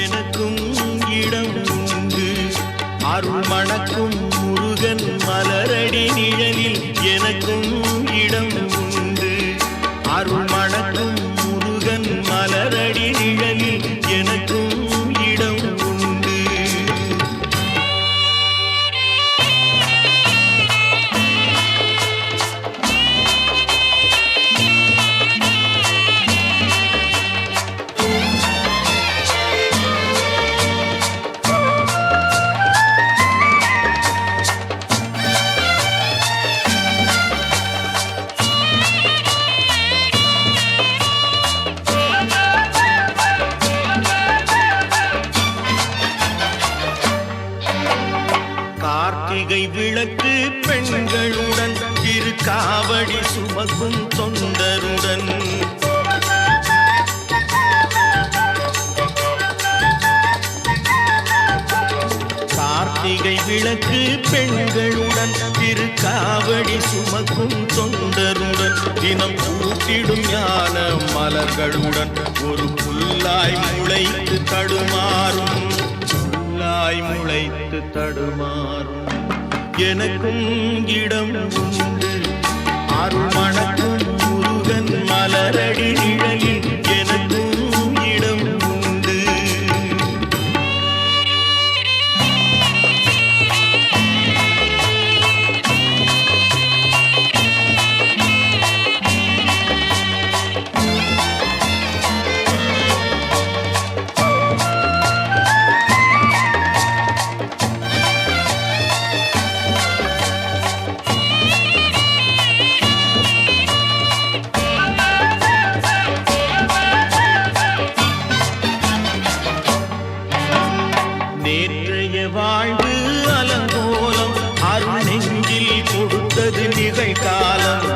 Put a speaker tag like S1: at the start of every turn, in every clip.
S1: எனக்கும் இடம் உண்டு. அருள் மணக்கும் முருகன் மலரடி நிழலில் எனக்கும் இடம் உண்டு. அருள் மணக்கும் முருகன் மலரடி நிழலில் எனக்கும் இடம் உண்டு. கார்த்திகை விளக்கு பெண்களுடன் திருக்காவடி சுமக்கும் தொண்டருடன் கார்த்திகை விளக்கு பெண்களுடன் திருக்காவடி சுமக்கும் தொண்டருடன் தினம் பூத்திடும் ஞான மலர்களுடன் ஒரு புல்லாய் முளைத்து தடுமாறும் முளைத்து தடுமாறும் எனக்கும் இடம் உண்டு. அருள் மணக்கும் முருகன் மலரடி நிழலில் எனக்கும் இடம் உண்டு. நேற்றைய வாழ்வு அலங்கோலம் அருள் நெஞ்சில் கொடுத்தது நிகழ்காலம்.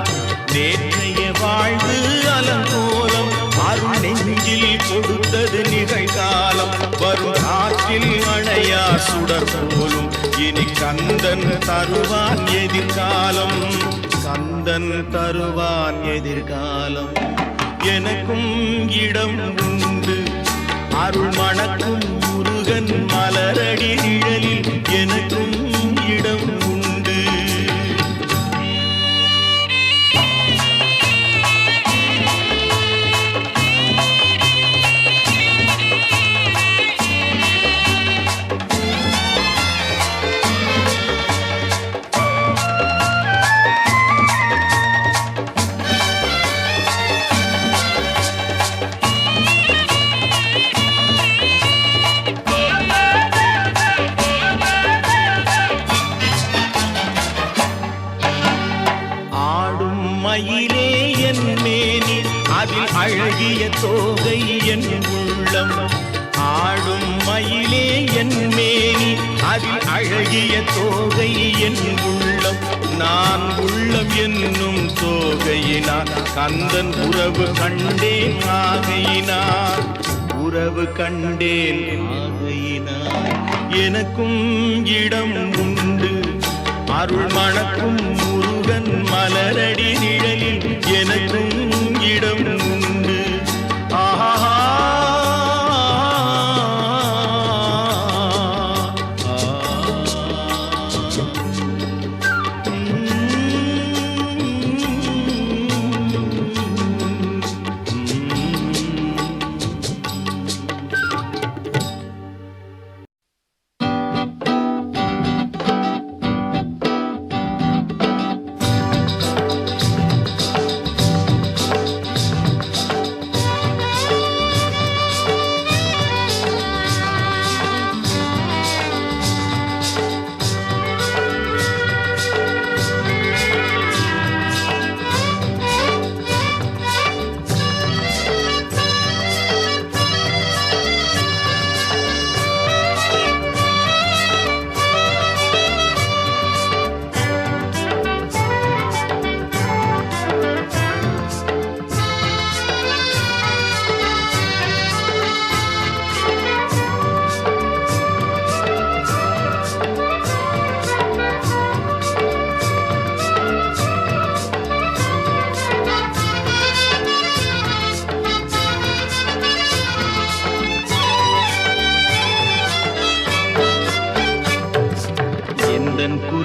S1: நேற்றைய வாழ்வு அலங்கோலம் அருள் நெஞ்சில் கொடுத்தது நிகழ்காலம். வரும் காற்றில் அணையா சுடர் போலும் இனி கந்தன் தருவான் எதிர்காலம். கந்தன் தருவான் எதிர்காலம். எனக்கும் இடம் உண்டு. அருள் மணக்கும் முருகன் மலரடி நிழலில் எனக்கும் இடம் உண்டு. மயிலே என் மேனி அதில் அழகிய தோகை என் உள்ளம். ஆடும் மயிலே என் மேனி அதில் அழகிய தோகை என் உள்ளம். நான் உள்ளம் என்னும் தோகையினார் கந்தன் உறவு கண்டேன் ஆகையினார். உறவு கண்டேன் ஆகையினார். எனக்கும் இடம் உண்டு. அருள் மணக்கும் முருகன் மலரடி நிழலில் எனக்கும் இடம் உண்டு. ஆஹா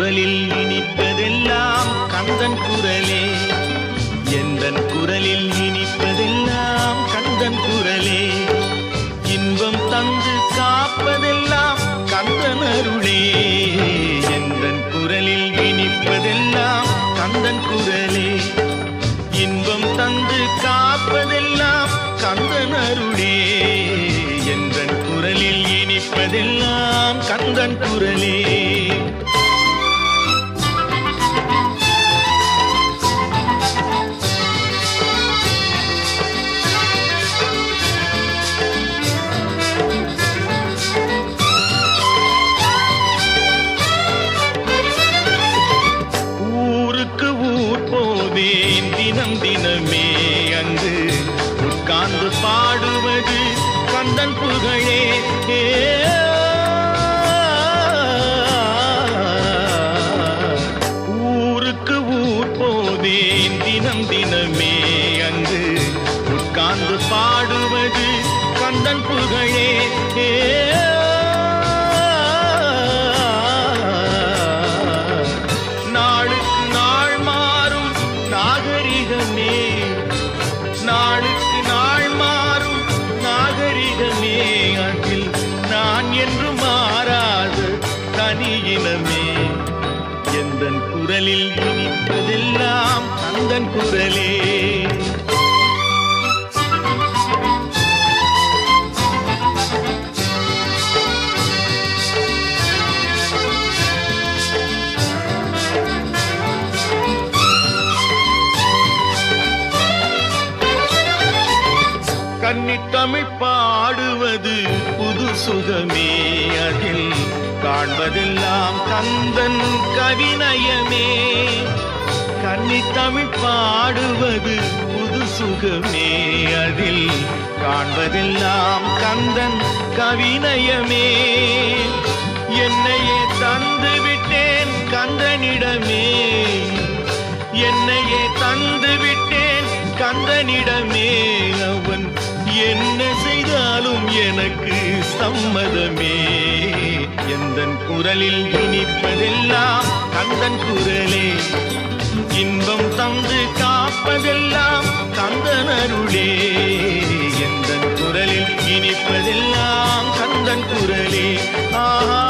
S1: குரலில் இனிப்பதெல்லாம் கந்தன் குரலே, எந்தன் குரலில் இனிப்பதெல்லாம் கந்தன் குரலே, இன்பம் தந்து காப்பதெல்லாம் கந்தன் அருளே, எந்தன் குரலில் இனிப்பதெல்லாம் கந்தன் குரலே, இன்பம் தந்து காப்பதெல்லாம் கந்தன் அருளே, எந்தன் குரலில் இனிப்பதெல்லாம் கந்தன் குரலே. தினம் தினமே அங்கு உட்கார்ந்து பாடுவது கந்தன் புகழே, ஊருக்கு ஊர் போவேன் தினம் தினமே அங்கு உட்கார்ந்து பாடுவது கந்தன் புகழே, நாளுக்கு நாள் மாறும் நாகரிகமே, அதில் நான் என்று மாறாத தனியினமே, எந்தன் குரலில் இனிப்பதெல்லாம் கந்தன் குரலே. கன்னித்தமிழ் பாடுவது புது சுகமே, அதில் காண்பதெல்லாம் கந்தன் கவிநயமே, கன்னித்தமிழ் பாடுவது புது சுகமே, அதில் காண்பதெல்லாம் கந்தன் கவிநயமே, என்னையே தந்து விட்டேன் கந்தனிடமே, என்னையே தந்து விட்டேன் கந்தனிடமே, அவன் என்ன செய்தாலும் எனக்கு சம்மதமே, எந்தன் குரலில் இனிப்பதெல்லாம் கந்தன் குரலே, இன்பம் தந்து காப்பதெல்லாம் கந்தன் அருளே, எந்தன் குரலில் இனிப்பதெல்லாம் கந்தன் குரலே. ஆஹா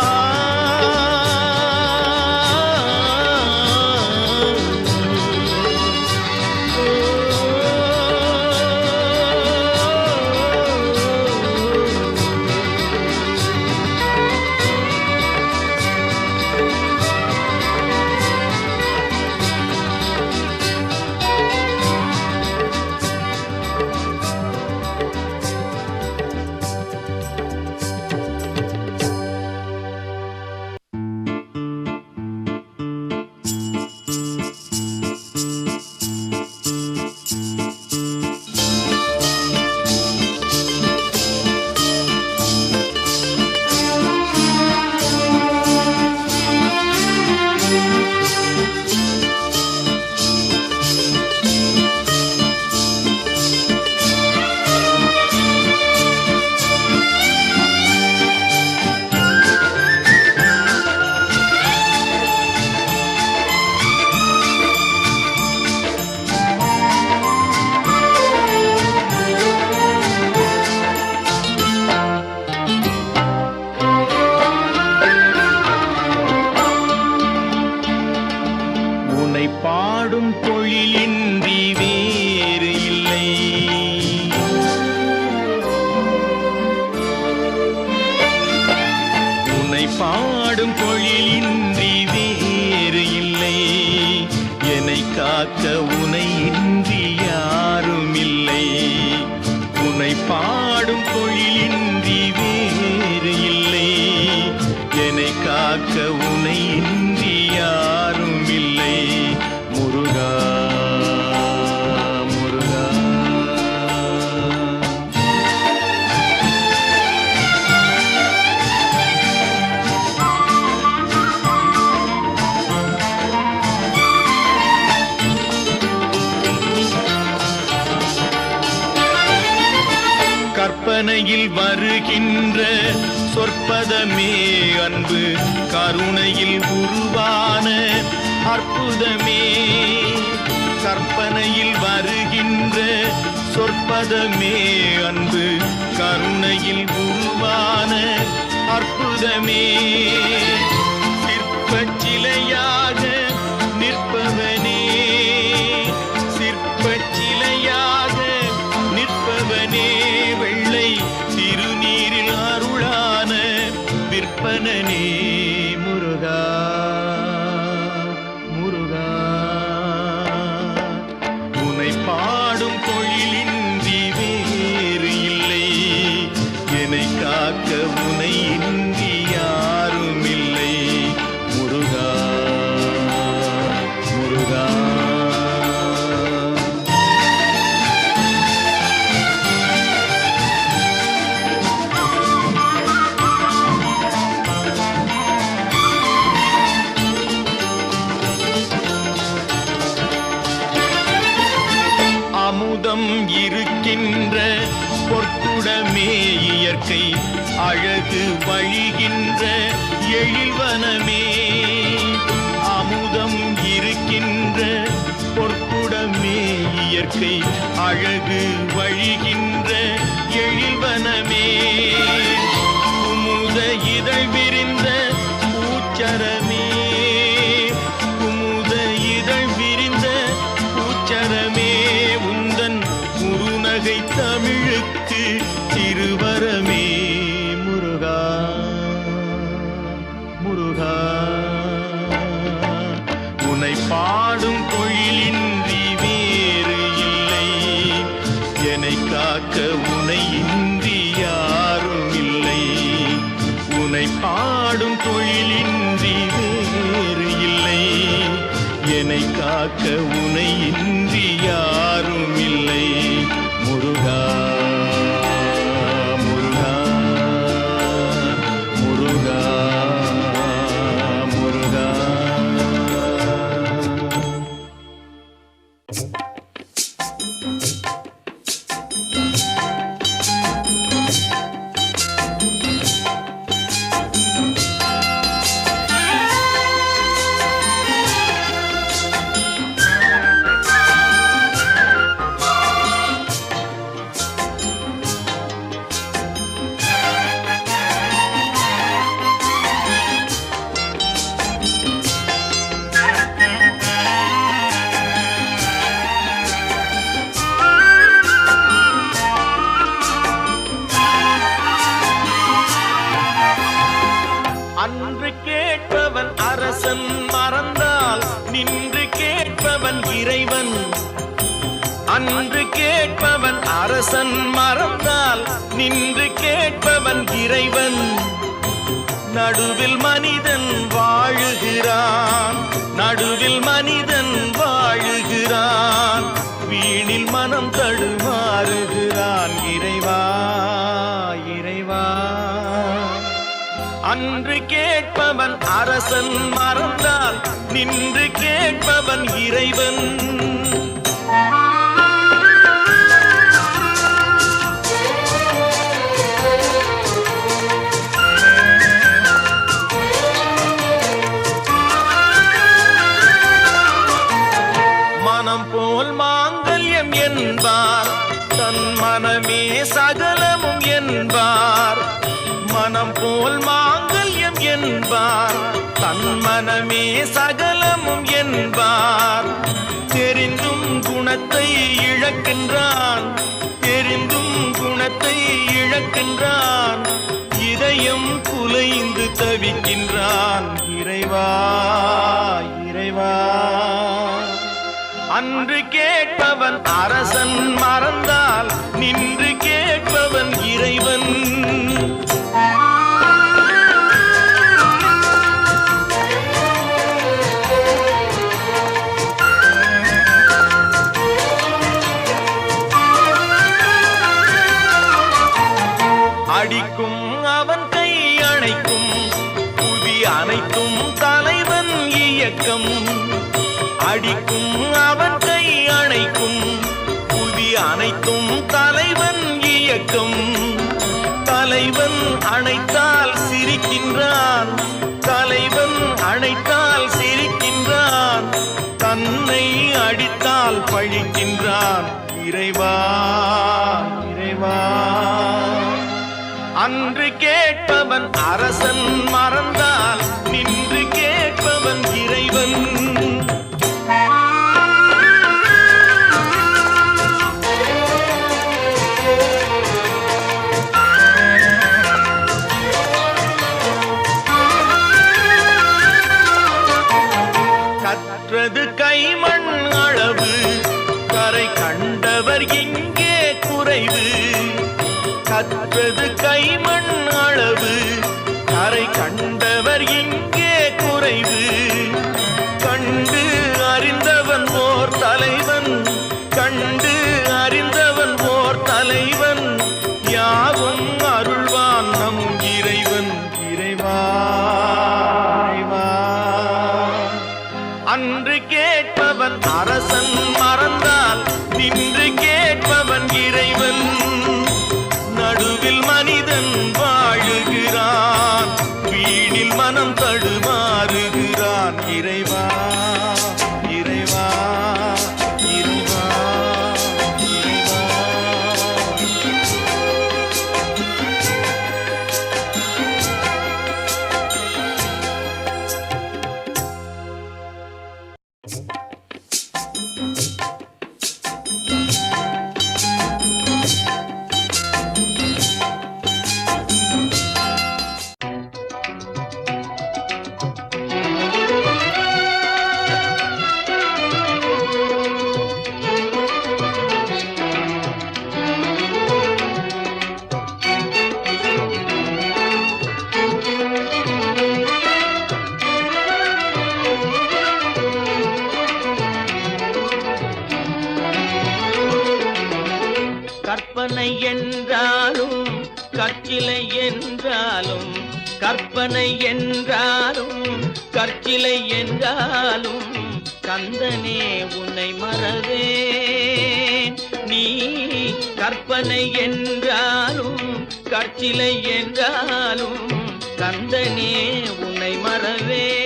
S1: பாடும் தொழிலின்றி வேறு இல்லை, உன்னை பாடும் தொழிலின்றி வேறு இல்லை, என்னை காக்க உனை இன்றி யாரும் இல்லை, உன்னை பாடும் தொழிலின்றி வேறு இல்லை, என்னை காக்க உனை இன்றி யாரும் இல்லை, முருகா முருகா. கற்பனையில் வருகின்ற சொற்பதமே அன்பு கருணையில் உருவான அற்புதமே, கற்பனையில் வருகின்ற சொற்பதமே அன்பு கருணையில் உருவான அற்புதமே, சிற்பச் சிலையாக நிற்பவனே, சிற்பச் சிலையாக நிற்பவனே, வெள்ளை திருநீரில் அருளான விற்பனனே முருகா முருகா. உனை பாடும் தொழிலின்றி வேறு இல்லை, என்னை காக்க உனை இன்றி யாரும் இல்லை முருகா முருகா. அமுதம் இருக்கின்ற பொற்குடமே இயற்கை அழகு வழிகின்ற எழில்வனமே, அமுதம் இருக்கின்ற பொற்குடமே இயற்கை அழகு வழிகின்ற எழில்வனமே, குமுத இதழ் விரிந்த பூச்சரமே, குமுத இதழ் விரிந்த பூச்சரமே, உந்தன் குறுநகை தமிழுக்கு திருவரமே முருகா முருகா. உனை பாடும் தொழிலின்றி வேறு இல்லை, என்னை காக்க உனை இன்றி யாரும் இல்லை, உனை பாடும் தொழிலின்றி வேறு இல்லை, என்னை காக்க உனை இன்றி யாரும் இல்லை முருகா முருகா முருகா முருகா. அன்று கேட்பவன் அரசன் மறந்தால் நின்று கேட்பவன் இறைவன், அன்று கேட்பவன் அரசன் மறந்தால் நின்று கேட்பவன் இறைவன், நடுவில் மனிதன் வாழுகிறான், நடுவில் மனிதன் வாழுகிறான், வீணில் மனம் தடுமாறுகிறான் இறைவா இறைவா. அன்று கேட்பவன் அரசன் மறந்தால் நின்று கேட்பவன் இறைவன், மனம் போல் மாங்கல்யம் என்பார், தன் மனமே சகலமும் என்பார், மனம் போல் மாங்கல்யம் என்பார், தன் மனமே சகலமும் என்பார், தெரிந்தும் குணத்தை இழக்கின்றான், தெரிந்தும் குணத்தை இழக்கின்றான், இதயம் குலைந்து தவிக்கின்றான் இறைவா இறைவா. அன்று கேட்பவன் அரசன் மறந்தால் நின்று கேட்பவன் இறைவன், அடிக்கும் அவன் கை அணைக்கும் புவி அனைத்தும் தலைவன் இயக்கம், அடிக்கும் அவன் கை அணைக்கும் புவி அனைத்தும் தலைவன் இயக்கம், தலைவன் அணைத்தால் சிரிக்கின்றான், தலைவன் அணைத்தால் சிரிக்கின்றான், தன்னை அடித்தால் பழிக்கின்றான். இறைவா இறைவா, அன்று கேட்பவன் அரசன் மறந்தால் நின்று கேட்பவன் இறைவன். கற்றது கைமண் அளவு, கரை கண்டவர் இங்கே குறைவு. கற்றது கைமண் அளவு, கரை கண்டவர் இங்கே குறைவு. கண்டு அறிந்தவன் ஓர் தலைவன், கண்டு அறிந்தவன் ஓர் தலைவன், யாவும் அருள்வான் நம் இறைவன். இறைவா இறைவா, அன்று கேட்பவன் அரசன் மறந்தால் நின்று கேட்பவன் இறைவன். நடுவில் மனிதன் வாழுகிறான், வீணில் மனம் தடுமாறுகிறான். இறைவா இறைவா இறைவா இறைவா. கற்பனை என்றாலும் கற்சிலை என்றாலும், கற்பனை என்றாலும் கற்சிலை என்றாலும், கந்தனே உன்னை மறவேன். நீ கற்பனை என்றாலும் கற்சிலை என்றாலும், கந்தனே உன்னை மறவேன்.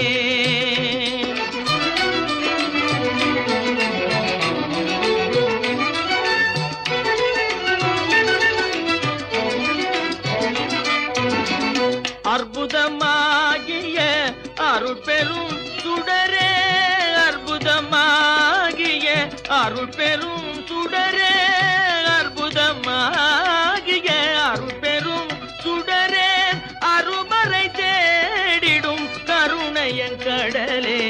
S1: அற்புதமாகிய அருள் பெரும் சுடரே, அற்புதமாகிய அருள் பெரும் சுடரே, அற்புதமாகிய அருள் பெரும் சுடரே, அருமறை தேடிடும் கருணையன் கடலே,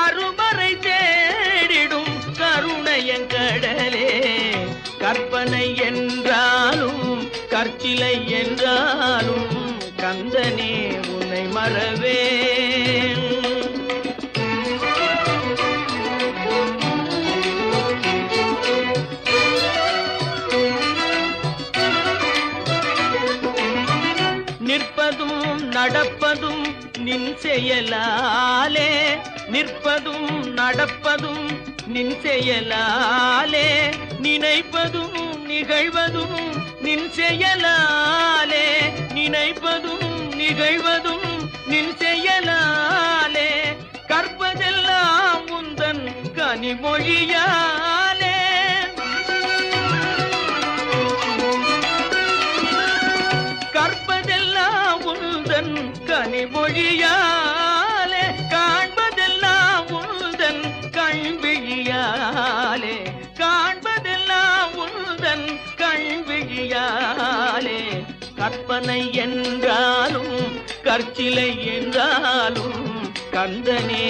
S1: அருமறை தேடிடும் கருணையன் கடலே. கற்பனை என்றாலும் கற்சிலை என்றாலும், கந்தனே உன்னை மறவேன். நிற்பதும் நடப்பதும் நின் செயலாலே, நிற்பதும் நடப்பதும் நின் செயலாலே, நினைப்பதும் நிகழ்வதும் நின் செயலாலே, நினைப்பதும் நிகழ்வதும் நின் செயலாலே. கற்பதெல்லாம் உந்தன் கனிமொழியாலே, கற்பதெல்லாம் உந்தன் கனிமொழியாலே, காண்பதெல்லாம் உந்தன் கண்விழியாலே, காண்பதெல்லாம் உந்தன் கண்விழியாலே. கற்பனை என்றாலும் கற்சிலை என்றாலும், கந்தனே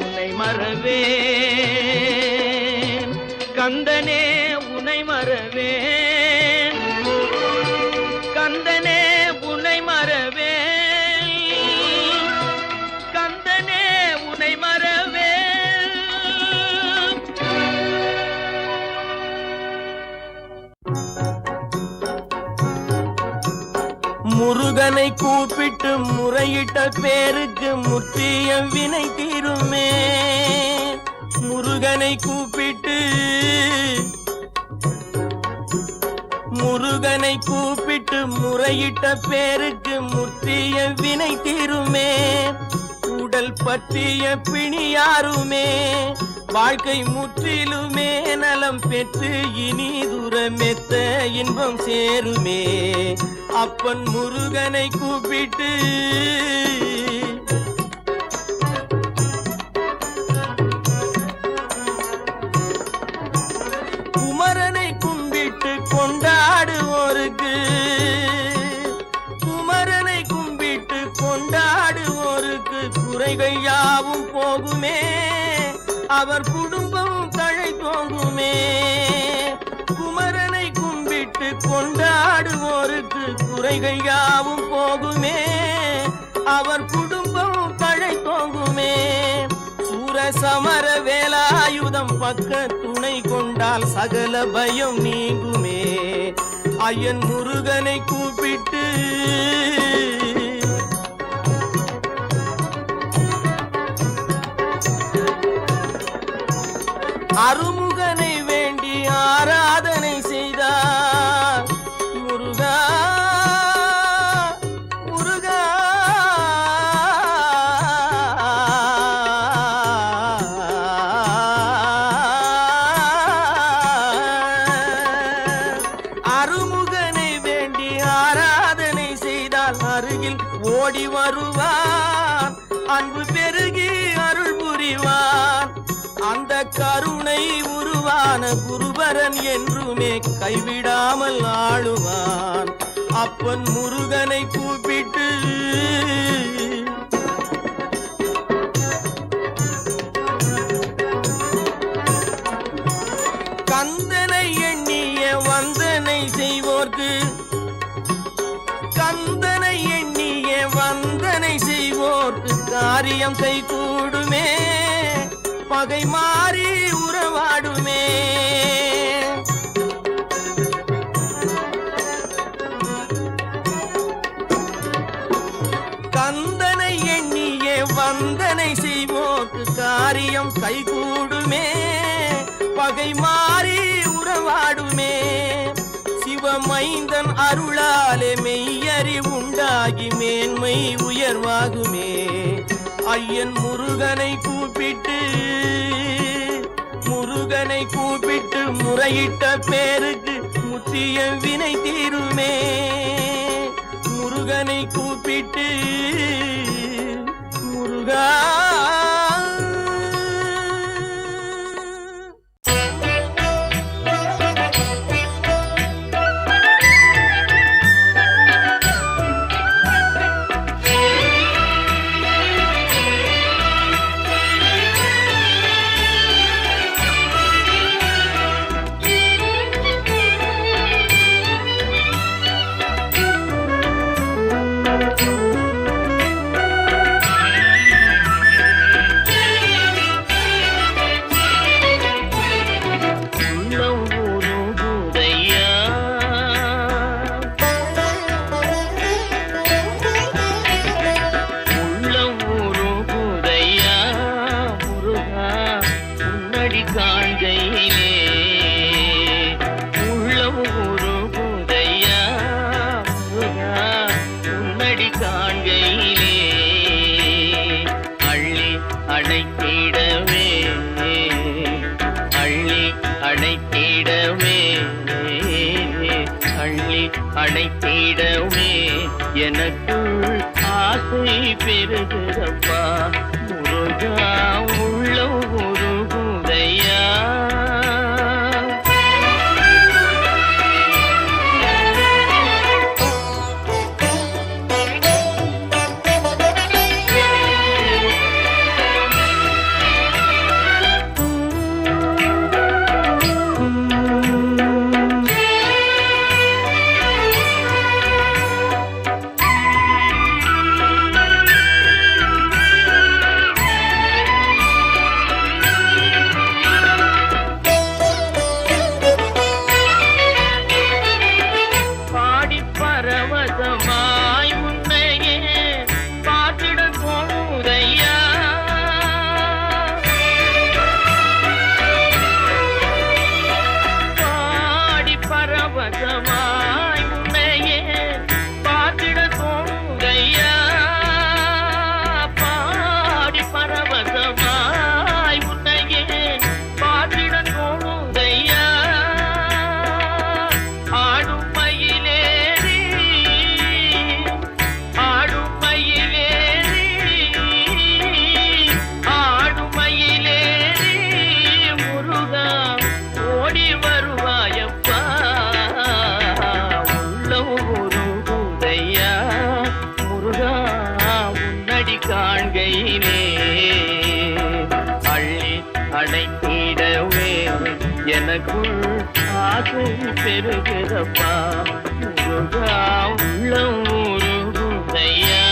S1: உன்னை மறவேன். கந்தனே உன்னை மறவேன். கந்தனே உன்னை மறவேன். கந்தனே உன்னை மறவேன். முருகனை கூப்பிட்டு முறையிட்ட பேருக்கு முற்றிய வினை தீருமே. முருகனை கூப்பிட்டு முருகனை கூப்பிட்டு முறையிட்ட பேருக்கு முற்றிய வினை தீருமே. உடல் பற்றிய பிணியாருமே வாழ்க்கை முற்றிலுமே நலம் பெற்று இனி தூரமெத்த இன்பம் சேருமே. அப்பன் முருகனை கூப்பிட்டு குமரனை கும்பிட்டு கொண்டாடுவோருக்கு குமரனை கும்பிட்டு கொண்டாடுவோருக்கு குறைகள் யாவும் போகுமே. அவர் குடும்பம் தழை தோங்குமே. குமரனை கும்பிட்டு கொண்டாடுவோருக்கு குறைகள் யாவும் போகுமே. அவர் குடும்பம் தழை தோங்குமே. சூரசமர வேலாயுதம் பக்க துணை கொண்டால் சகல பயம் நீங்குமே. ஐயன் முருகனை கூப்பிட்டு அருமுகனை வேண்டி ஆராதனை செய்தார். முருகா முருகா அருமுகனை வேண்டி ஆராதனை செய்தால் அருகில் ஓடி வருவான். அன்பு பெருகி அருள் புரிவான். அந்த கருணை உருவான குருபரன் என்றுமே கைவிடாமல் ஆளுவான். அப்பன் முருகனை கூப்பிட்டு கந்தனை எண்ணிய வந்தனை செய்வோர்க்கு கந்தனை எண்ணிய வந்தனை செய்வோர்க்கு காரியம் கைகூடுமே. பகை மாறி உறவாடுமே. கந்தனை எண்ணிய வந்தனை செய்வோர்க்கு காரியம் கைகூடுமே. பகை மாறி உறவாடுமே. சிவமைந்தன் அருளாலே மெய்யறிவுண்டாகி மேன்மை உயர்வாகுமே. ஐயன் முருகனை கூப்பிட்டு முருகனை கூப்பிட்டு முறையிட்ட பேருக்கு முற்றிய வினை தீருமே. முருகனை கூப்பிட்டு முருகா
S2: அணைத்திடவே எனக்குள் ஆசை பெருகிறப்பா. முருகா உள்ளம் உருகுதையா. காண்கையிலே அள்ளி அடைத்திடவே எனக்குள் ஆசை பெருகுதப்பா முருகா உள்ளம் உருகுதையா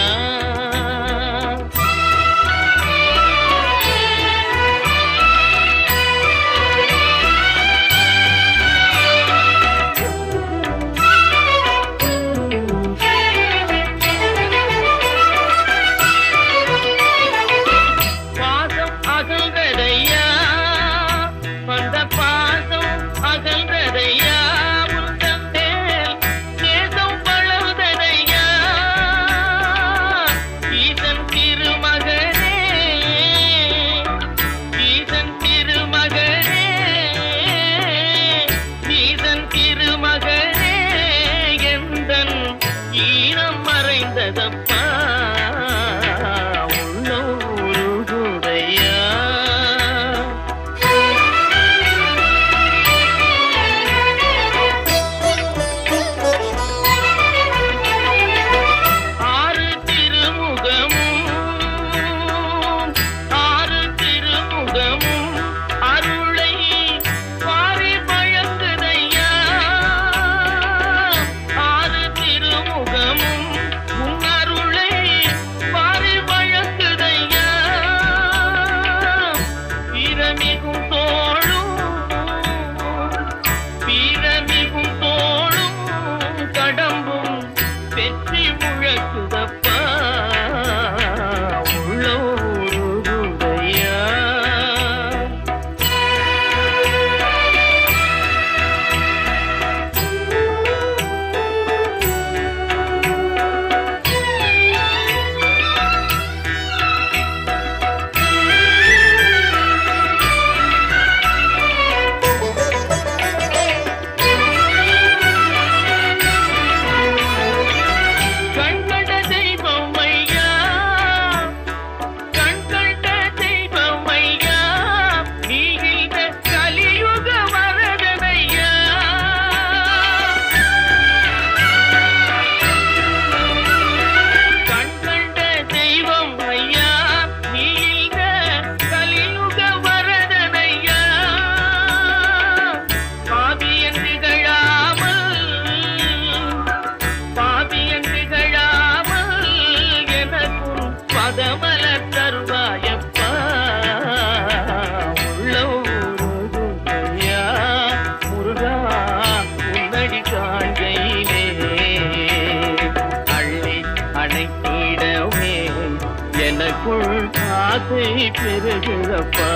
S2: ஆசை பெருகுதப்பா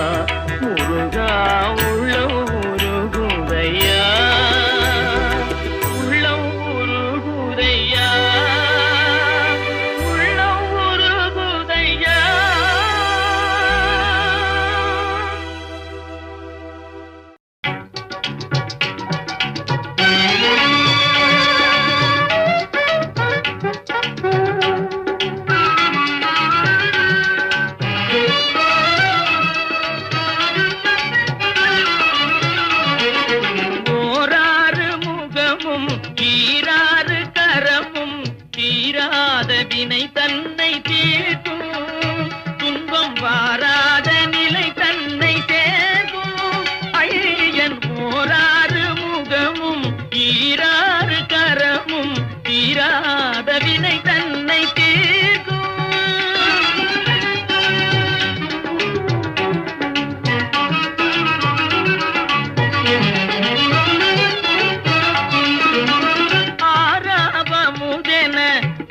S2: முருகா உள்ளம் உருகுதையா உள்ளம் உருகுதையா உள்ளம் உருகுதையா வினை தன்னை தீர்க்கும் துன்பம் வாராத நிலை தன்னை சேர்க்கும் ஐயன் ஓராறு முகமும் ஈராறு கரமும் தீராத வினை தன்னை தீர்க்கும்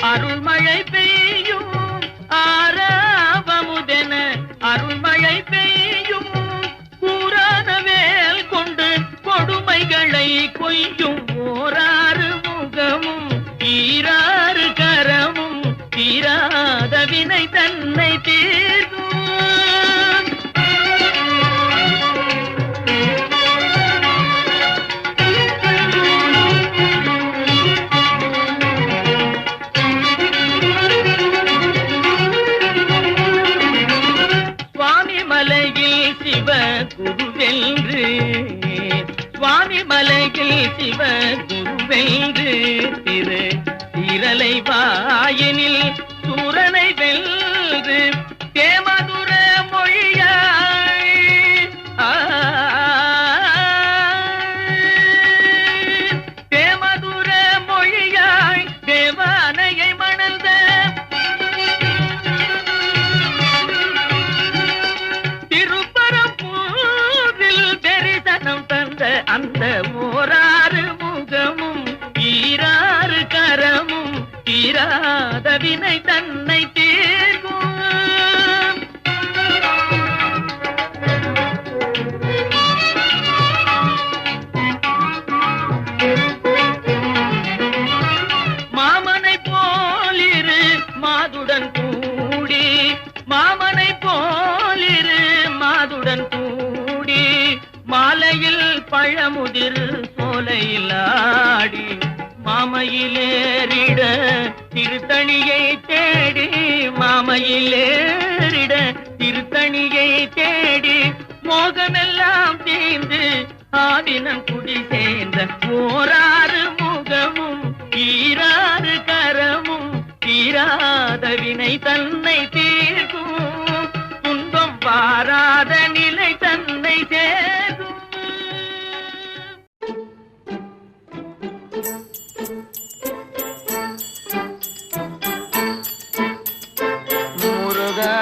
S2: அருள்மழை பெய்யும் ஆராவமுதென அருள்மழை பெய்யும் கூறான வேல் கொண்டு கொடுமைகளை கொய்யும் ஓராறு முகமும் ஈராறு கரமும் தீராத வினை தன்னை தீர்க்கும் குருவென்று சுவாமி மலையில் சிவ குருவென்று திரு திரளை வாயினில் சூரனை வென்று வினை தன்னை தீர்க்கும். மாமனை போலிரு மாதுடன் கூடி, மாமனை போலிரு மாதுடன் கூடி, மாலையில் பழமுதிர் சோலையில் ஆடி, மாமையிலேறிட திருத்தணியை தேடி, மாமையிலேறிட திருத்தணியை தேடி, மோகமெல்லாம் தீர்ந்து ஆவினம் குடி சேர்ந்த ஓராறு முகமும் ஈராறு கரமும் தீராத வினை தன்னை தீர்க்கும், துன்பம் பாராத நிலை தன்னை சேர்க்கும்.
S1: முருகா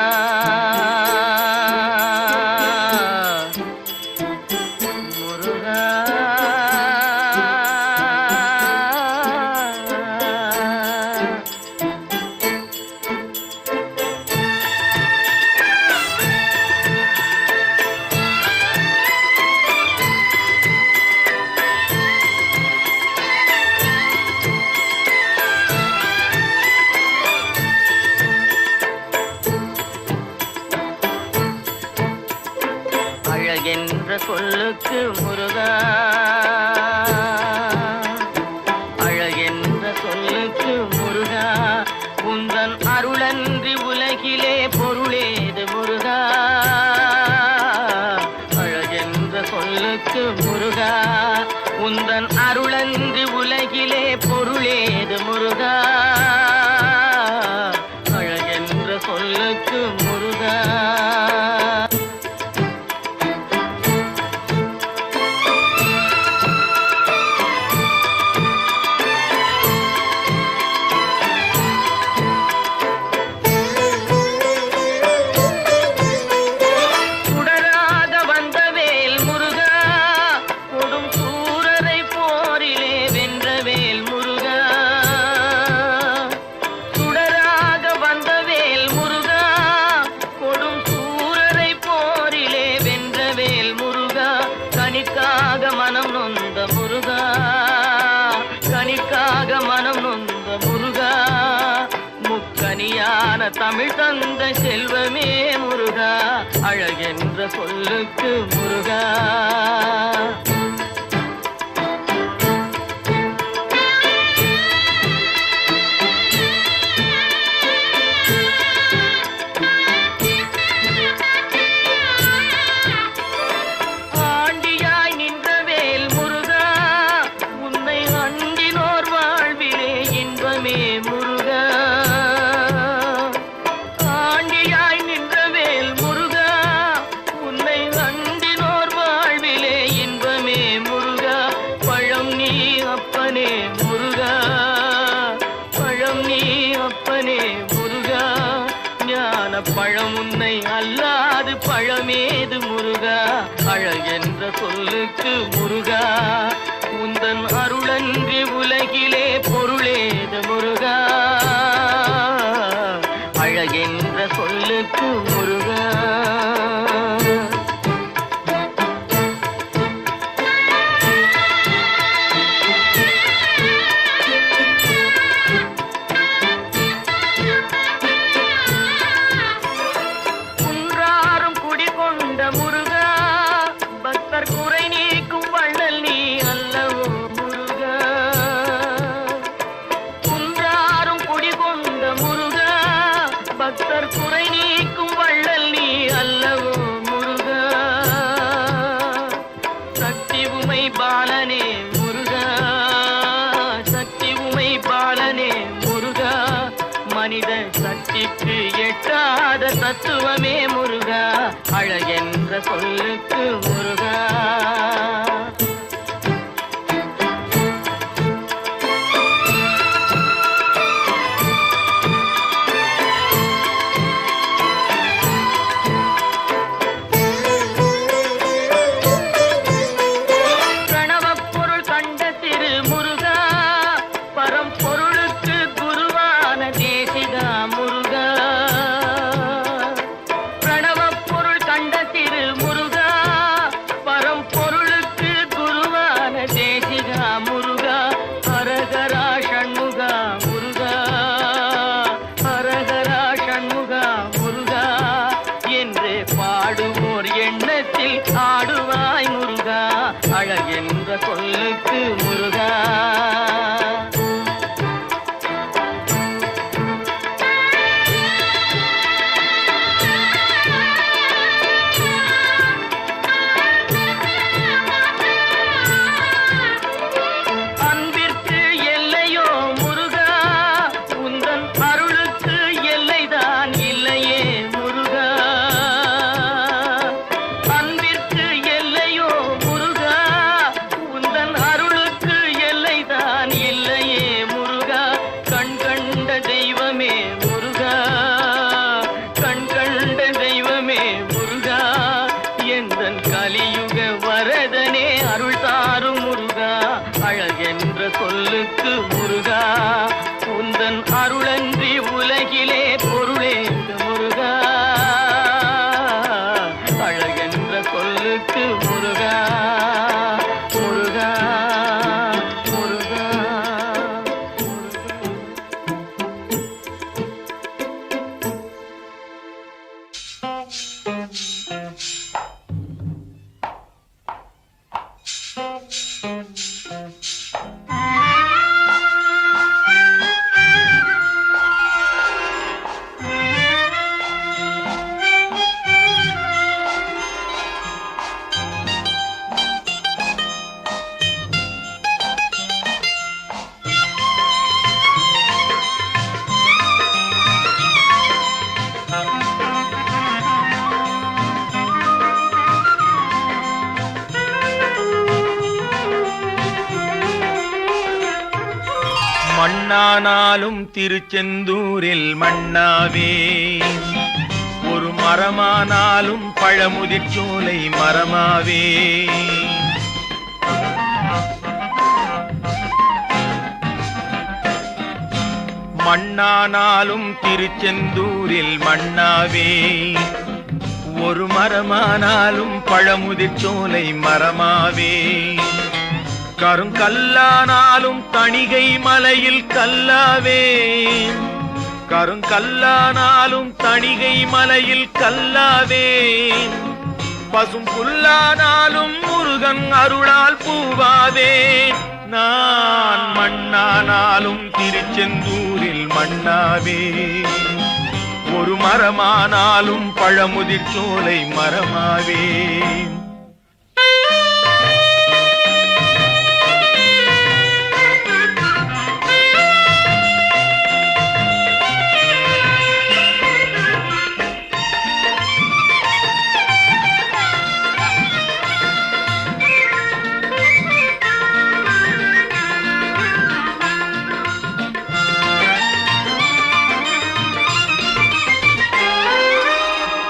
S1: முருகா அழகென்ற சொல்லுக்கு முருகா, அழகென்ற சொல்லுக்கு முருகா, உந்தன் அருளன்றி உலகிலே பொருளேது முருகா. அழகென்ற சொல்லுக்கு முருகா, உந்தன் அருளன்றி உலகிலே பொருளேது முருகா. அழகென்ற சொல்லுக்கு முருகா. கனிக்காக மனம் நொந்த முருகா, கனிக்காக மனம் நொந்த முருகா, முக்கனியான தமிழ் தந்த செல்வமே முருகா. அழகென்ற சொல்லுக்கு முருகா. பழம் உன்னை அல்லாது பழமேது முருகா. அழகென்ற சொல்லுக்கு முருகா, உந்தன் அருளன்றி உலகிலே பொருளேது முருகா. அழகென்ற சொல்லுக்கு முருகா. பக்தர் குறை நீக்கும் வள்ளல் நீ அல்லவோ முருகா. சக்தி உமை பாலனே முருகா, சக்தி உமை பாலனே முருகா, மனித சக்திக்கு எட்டாத தத்துவமே முருகா. அழகென்ற சொல்லுக்கு முருகா. பரம்பொருளுக்கு குருவான தேசிகா,
S3: மண்ணானாலும் திருச்செந்தூரில் மண்ணாவே, ஒரு மரமானாலும் பழமுதிர் சோலை மரமாவே. மண்ணானாலும் திருச்செந்தூரில் மண்ணாவே, ஒரு மரமானாலும் பழமுதிர் சோலை மரமாவே. கருங்கல்லானாலும் தணிகை மலையில் கல்லாவே, கருங்கல்லானாலும் தணிகை மலையில் கல்லாவே. பசும் புல்லானாலும் முருகன் அருளால் பூவாவே. நான் மண்ணானாலும் திருச்செந்தூரில் மண்ணாவே, ஒரு மரமானாலும் பழமுதிர் சோலை மரமாவே.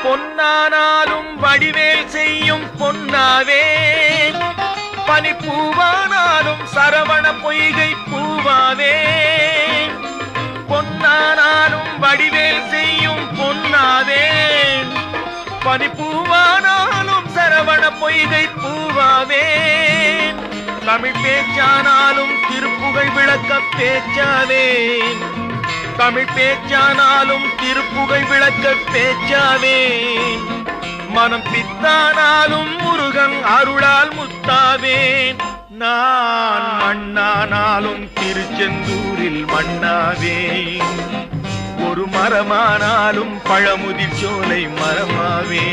S3: பொன்னானாலும் வடிவேல் செய்யும் பொன்னாவே, பனிப்பூவானாலும் சரவண பொய்கை பூவாவே. பொன்னானாலும் வடிவேல் செய்யும் பொன்னாவே, பனிப்பூவானாலும் சரவண பொய்கை பூவாவே. தமிழ் பேச்சானாலும் திருப்புகழ் விளக்க பேச்சாவே, தமிழ் பேச்சானாலும் திருப்புகழ் விளக்க பேச்சாவே. மனம் பித்தானாலும் முருகன் அருளால் முத்தாவே. நான் மண்ணானாலும் திருச்செந்தூரில் மண்ணாவே, ஒரு மரமானாலும் பழமுதிர் சோலை மரமாவே.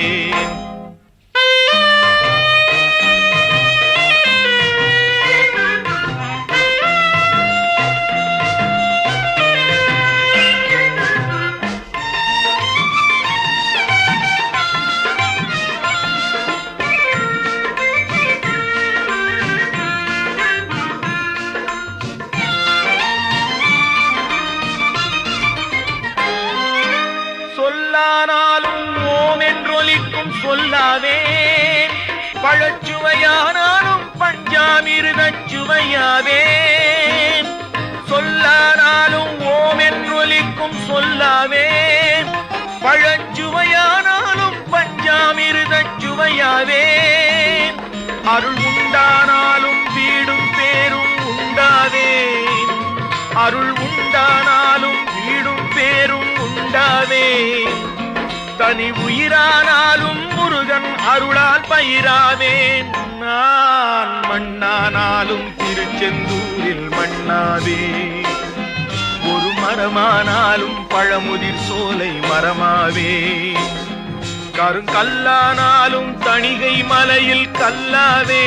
S3: சொல்லானாலும் ஓம் என்றொலிக்கும் சொல்லாவே, பழச்சுவையானாலும் பஞ்சாமிர்தச் சுவையாவே. சொல்லானாலும் ஓம் என்றொலிக்கும் சொல்லாவே, பழச்சுவையானாலும் பஞ்சாமிர்தச் சுவையாவே. அருள் உண்டானாலும் வீடும் பேரும் உண்டாவே, அருள் உண்டானாலும் வீடும் பேரும் உண்டாவே. தனி உயிரானாலும் முருகன் அருளால் பயிராவேன். நான் மண்ணானாலும் திருச்செந்தூரில் மண்ணாவே, ஒரு மரமானாலும் பழமுதிர் சோலை மரமாவே. கருங்கல்லானாலும் தணிகை மலையில் கல்லாவே,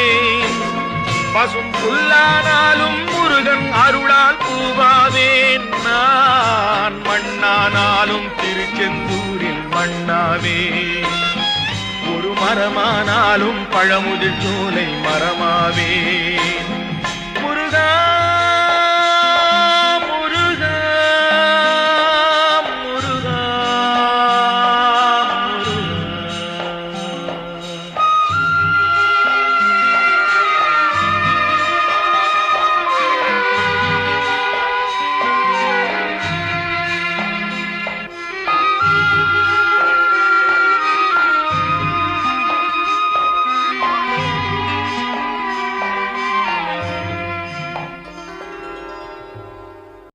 S3: பசும் புல்லானாலும் முருகன் அருளால் பூவாவேன். நான் மண்ணானாலும் திருச்செந்தூரில் மண்ணாவே, ஒரு மரமானாலும் பழமுதிர் சோலை மரமாவே.